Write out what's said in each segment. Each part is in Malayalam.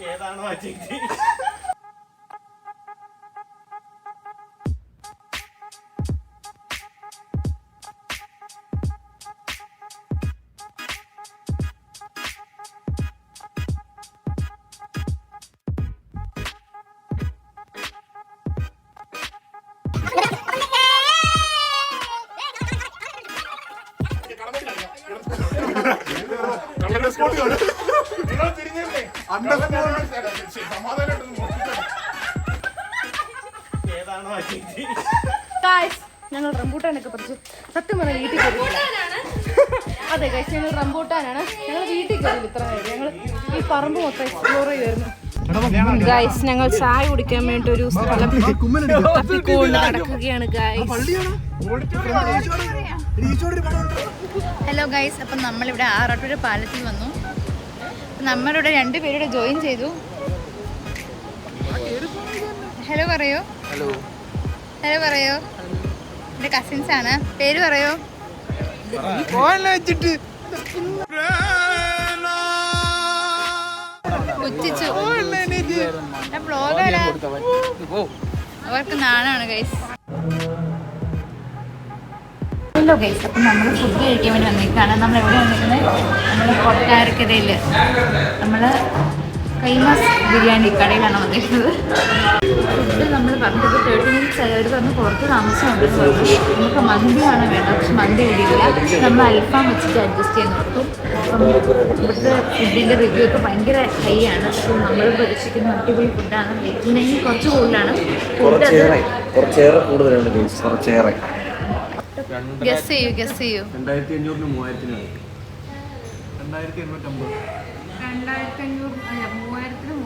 ഏതാണോ ആ ചേച്ചി? ഏതാണോ ആ ചേച്ചി? ഞങ്ങൾ റംബൂട്ടാനൊക്കെ പറിച്ചു. സത്യം പറഞ്ഞാൽ വീട്ടിൽ കയറിയില്ല. അതെ ഗൈസ്, ഞങ്ങൾ റംബൂട്ടാനാണ്. ഞങ്ങൾ വീട്ടിൽ കയറിയില്ല ഇത്ര നേരം. ഞങ്ങൾ ഈ പറമ്പ് മൊത്തം എക്സ്പ്ലോർ ചെയ്തായിരുന്നു. ഗൈസ്, ഞങ്ങൾ ചായ കുടിക്കാൻ വേണ്ടി ഒരു സ്ഥലം തപ്പിക്കൊണ്ട് നടക്കുകയാണ് ഗൈസ്. ഹലോ ഗൈസ്, അപ്പം നമ്മളിവിടെ ആറാട്ടൂർ പാലത്തിൽ വന്നു. നമ്മളിവിടെ രണ്ടുപേരുടെ ജോയിൻ ചെയ്തു. ഹലോ പറയോ. ഹലോ പറയോ. എൻ്റെ കസിൻസ് ആണ്. പേര് പറയോ. ഉച്ചിച്ചു ബ്ലോഗല്ല, അവർക്ക് നാണാണ് ഗൈസ്. ഹലോ ഗൈസ്, അപ്പം നമ്മൾ ഫുഡ് കഴിക്കാൻ വേണ്ടി വന്നേക്കാണ്. നമ്മൾ എവിടെ വന്നിരിക്കുന്നത്? നമ്മൾ കൊട്ടാരക്കരയിൽ നമ്മൾ ഫേമസ് ബിരിയാണി കടയിലാണ് വന്നിരിക്കുന്നത്. ഫുഡ് നമ്മൾ പറഞ്ഞിട്ട് 30 മിനിറ്റ്സ് ആയി. അവർ പറഞ്ഞ് പുറത്ത് താമസമുണ്ടെന്ന് പറഞ്ഞു. നമുക്ക് മന്തിയാണ് വേണ്ടത്, പക്ഷെ മന്തി കിട്ടിയില്ല. നമ്മൾ അൽഫാം വെച്ചിട്ട് അഡ്ജസ്റ്റ് ചെയ്ത് നോക്കും. അപ്പം ഇവിടുത്തെ ഫുഡിൻ്റെ റിവ്യൂ ഒക്കെ ഭയങ്കര ഹൈ ആണ്. അപ്പം നമ്മൾ പ്രതീക്ഷിക്കുന്ന അടിപൊളി ഫുഡാണ്. വെജിനെങ്കിൽ കുറച്ച് കൂടുതലാണ് ഫുഡ്. ഗസ് ചെയ്യൂ, ഗസ് ചെയ്യൂ. 2500 3000 കിലോ 2000-നും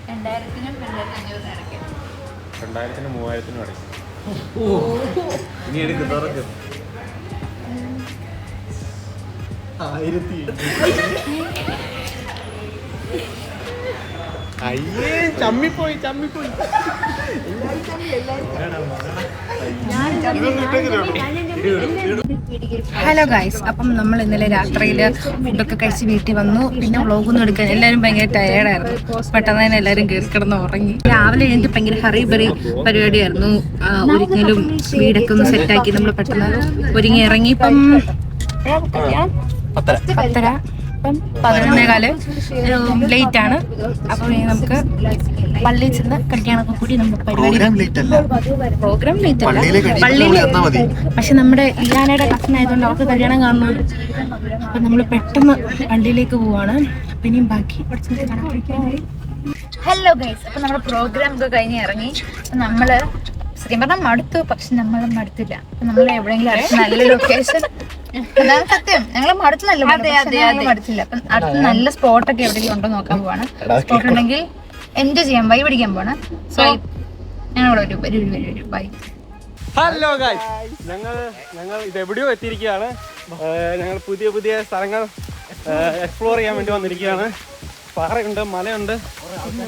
2500 ഇറക്കി. 2000-നും 3000-നും അടയ്ക്കും. ഇനി എടുക്കും തുറക്കും. 1000. അയ്യേ, ചമ്മിപ്പോയി. ഹലോ ഗൈസ്, അപ്പം നമ്മൾ ഇന്നലെ രാത്രിയിൽ ഫുഡൊക്കെ കഴിച്ച് വീട്ടിൽ വന്നു. പിന്നെ വ്ളോഗൊന്നും എടുക്കാൻ എല്ലാവരും ഭയങ്കര ടയേർഡായിരുന്നു. പെട്ടെന്ന് തന്നെ എല്ലാവരും കയറി കിടന്ന് ഉറങ്ങി. രാവിലെ എനിക്ക് ഭയങ്കര ഹറിബറി പരിപാടിയായിരുന്നു. ഒരിക്കലും വീടൊക്കെ ഒന്ന് സെറ്റാക്കി നമ്മൾ പെട്ടെന്ന് ഒരുങ്ങി ഇറങ്ങി. ഇപ്പം 10:30, ഇപ്പം 11:15 ലേറ്റ് ആണ്. അപ്പോൾ നമുക്ക് പള്ളിയിൽ ചെന്ന് കഴിക്കാനൊക്കെ കൂടി നമ്മുടെ പരിപാടി. പ്രോഗ്രാം ലേറ്റ് അല്ല, പള്ളിയിൽ. പക്ഷെ നമ്മുടെ ഇയാനയുടെ കസിൻ ആയതുകൊണ്ട് അവർക്ക് കല്യാണം കാണുന്നു. അപ്പൊ നമ്മൾ പെട്ടെന്ന് പള്ളിയിലേക്ക് പോവാണ്. പിന്നെയും ബാക്കി ഹലോ ഗൈസ്, അപ്പൊ നമ്മുടെ പ്രോഗ്രാം ഒക്കെ കഴിഞ്ഞ് ഇറങ്ങി. നമ്മള് സത്യം പറഞ്ഞാൽ മടുത്തു, പക്ഷെ നമ്മൾ മടുത്തില്ല. നമ്മൾ എവിടെയെങ്കിലും അടുത്ത് നല്ല ലൊക്കേഷൻ, അതാണ് സത്യം. ഞങ്ങൾ മടുത്തില്ല, മടുത്തില്ല. അപ്പം അടുത്ത് നല്ല സ്പോട്ടൊക്കെ എവിടെയെങ്കിലും ഉണ്ടോ നോക്കാൻ പോവാണ്. സ്പോട്ട് ഉണ്ടെങ്കിൽ എൻജോയ് ചെയ്യാൻ, വൈ പിടിക്കാൻ പോവാണ്. സോ ഞങ്ങളിവിടെ വരും. ബൈ. ഹലോ ഗൈസ്, ഞങ്ങൾ ഇത് എവിടെയോ എത്തിയിരിക്കുകയാണ്. ഞങ്ങൾ പുതിയ സ്ഥലങ്ങൾ എക്സ്പ്ലോർ ചെയ്യാൻ വേണ്ടി വന്നിരിക്കുകയാണ്. പാറയുണ്ട്, മലയുണ്ട്,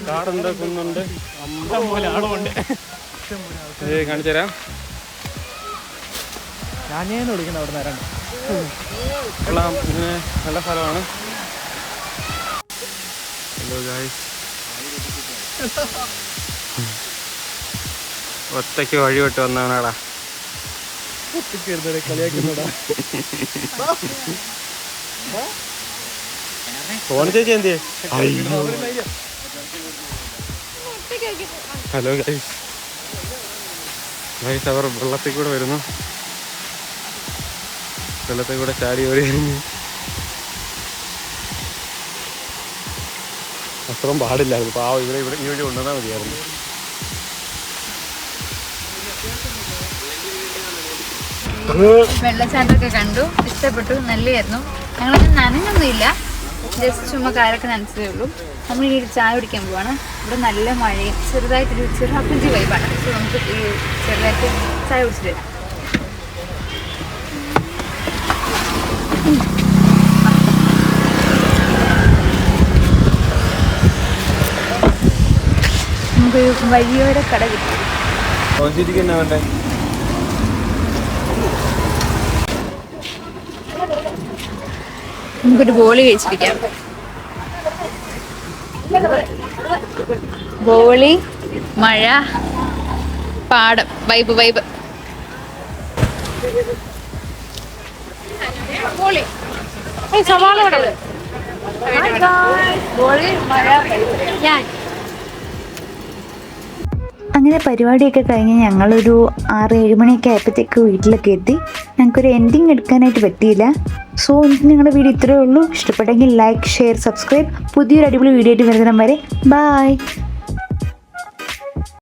കാടുണ്ട്, കുന്നുണ്ട്, അമ്പലം പോലെ ആളുമുണ്ട്. കാണിച്ചു തരാം. കൊള്ളാം, ഇങ്ങനെ നല്ല സ്ഥലമാണ്. ഹലോ ഗൈസ്, ഒറ്റയ്ക്ക് വഴിവിട്ട് വന്നാണാടാ. കളിയാക്കുന്നടാ. ഫോൺ ചേച്ചി എന്തിയെ? ഹലോ ഗൈസ്, അവർ വെള്ളത്തിൽ കൂടെ വരുന്നു. വെള്ളത്തിൽ കൂടെ ചാടി ഓടി കഴിഞ്ഞു. അത്രയും പാടില്ലായിരുന്നു. പാവം ഇവിടെ കൊണ്ടുവന്നാൽ മതിയായിരുന്നു. വെള്ളച്ചാട്ടമൊക്കെ കണ്ടു, ഇഷ്ടപ്പെട്ടു, നല്ലതായിരുന്നു. ഞങ്ങളൊന്നും നനഞ്ഞൊന്നുമില്ല, ജസ്റ്റ് ചുമ്മാ കാലൊക്കെ നനച്ചതേ ഉള്ളൂ. നമ്മൾ ഇനി ചായ കുടിക്കാൻ പോവാണ്. ഇവിടെ നല്ല മഴയും ചെറുതായിട്ടൊരു ചെറുപ്പഞ്ചി വൈബാണ്. സോ നമുക്ക് ഈ ചെറുതായിട്ട് ചായ കുടിച്ചിട്ട് വരാം. നമുക്കൊരു വഴിയോര കട കിട്ടും. നമുക്കൊരു ബോളി കഴിച്ചിരിക്കാം. ബോളി, മഴ, പാടം, വൈബ് വൈബ്. അങ്ങനെ പരിപാടിയൊക്കെ കഴിഞ്ഞ് ഞങ്ങളൊരു 6-7 മണിയൊക്കെ ആയപ്പോഴത്തേക്ക് വീട്ടിലൊക്കെ എത്തി. ഞങ്ങൾക്കൊരു എൻഡിങ് എടുക്കാനായിട്ട് പറ്റിയില്ല. സോ എനിക്ക് നിങ്ങളുടെ വീഡിയോ ഇത്രയേ ഉള്ളൂ. ഇഷ്ടപ്പെട്ടെങ്കിൽ ലൈക്ക്, ഷെയർ, സബ്സ്ക്രൈബ്. പുതിയൊരു അടിപൊളി വീഡിയോ ആയിട്ട് വരുന്നതിനും വരെ ബൈ.